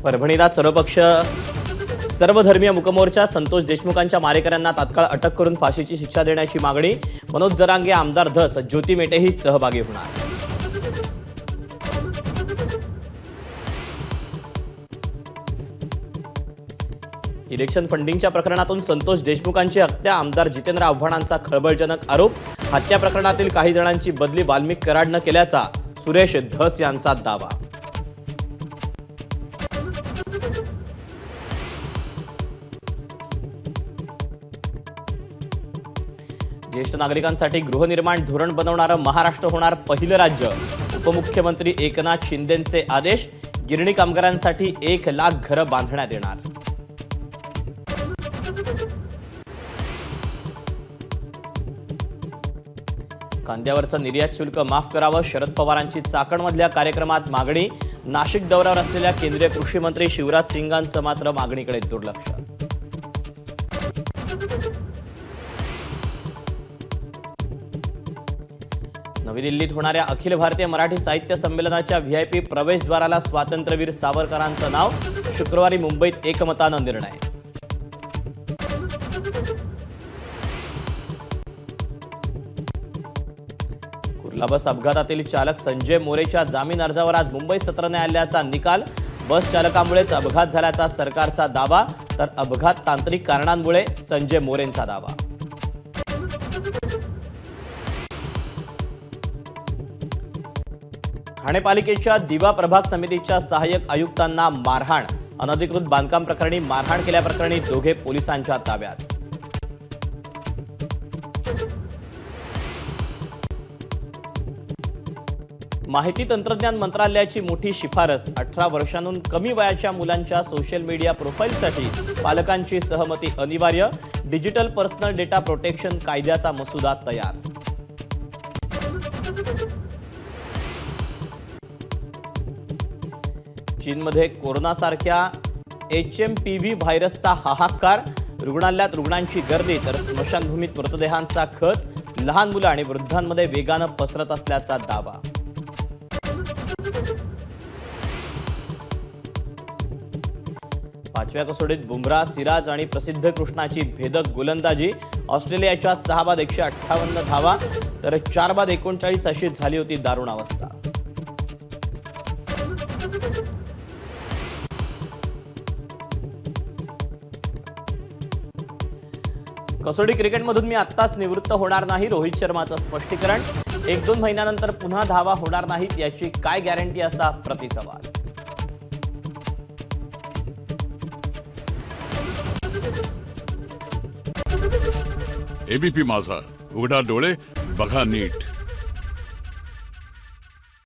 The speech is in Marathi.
परभणीला सर्वधर्मीय मुकमोर्चा संतोष देशमुखांच्या मारेकऱ्यांना तात्काळ अटक करून फाशीची शिक्षा देण्याची मागणी। मनोज जरांगे, आमदार धस, ज्योती मेटेही सहभागी होणार। इलेक्शन फंडिंगच्या प्रकरणातून संतोष देशमुखांची हत्या, आमदार जितेंद्र आव्हाडांचा खळबळजनक आरोप। हत्या प्रकरणातील काही जणांची बदली वाल्मिक कराडनं केल्याचा सुरेश धस यांचा दावा। ज्येष्ठ नागरिकांसाठी गृहनिर्माण धोरण बनवणारं महाराष्ट्र होणार पहिलं राज्य। उपमुख्यमंत्री एकनाथ शिंदेंचे आदेश। गिरणी कामगारांसाठी 1 लाख घरं बांधण्यात येणार। कांद्यावरचं निर्यात शुल्क माफ करावं, शरद पवारांची चाकणमधल्या कार्यक्रमात मागणी। नाशिक दौऱ्यावर असलेल्या केंद्रीय कृषी मंत्री शिवराज सिंगांचं मात्र मागणीकडे दुर्लक्ष। नवी दिल्लीत होणाऱ्या अखिल भारतीय मराठी साहित्य संमेलनाच्या व्हीआयपी प्रवेशद्वाराला स्वातंत्र्यवीर सावरकरांचं नाव। शुक्रवारी मुंबईत एकमतानं निर्णय। कुर्ला बस अपघातातील चालक संजय मोरेच्या जामीन अर्जावर आज मुंबई सत्र न्यायालयाचा निकाल। बस चालकामुळेच अपघात झाल्याचा सरकारचा दावा, तर अपघात तांत्रिक कारणांमुळे संजय मोरेंचा दावा। ठाणे पालिकेच्या दिवा प्रभाग समितीच्या सहाय्यक आयुक्तांना मारहाण। अनधिकृत बांधकाम प्रकरणी मारहाण केल्याप्रकरणी दोघे पोलिसांच्या ताब्यात। माहिती तंत्रज्ञान मंत्रालयाची मोठी शिफारस। 18 वर्षांहून कमी वयाच्या मुलांच्या सोशल मीडिया प्रोफाईलसाठी पालकांची सहमती अनिवार्य। डिजिटल पर्सनल डेटा प्रोटेक्शन कायद्याचा मसुदा तयार। चीनमध्ये कोरोनासारख्या HMPV व्हायरसचा हाहाकार। रुग्णालयात रुग्णांची गर्दी, तर स्मशानभूमीत मृतदेहांचा खच। लहान मुलं आणि वृद्धांमध्ये वेगानं पसरत असल्याचा दावा। पाचव्या कसोटीत बुमराह, सिराज आणि प्रसिद्ध कृष्णाची भेदक गोलंदाजी। ऑस्ट्रेलियाच्या 6 बाद 158 धावा, तर 4 बाद 39 अशी झाली होती दारुण अवस्था। कसोटी क्रिकेटमधून मी आत्ताच निवृत्त होणार नाही, रोहित शर्माचं स्पष्टीकरण। 1-2 महिन्यानंतर पुन्हा धावा होणार नाहीत याची काय गॅरंटी, असा प्रतिसवाल। एबीपी माझा, उघडा डोळे बघा नीट।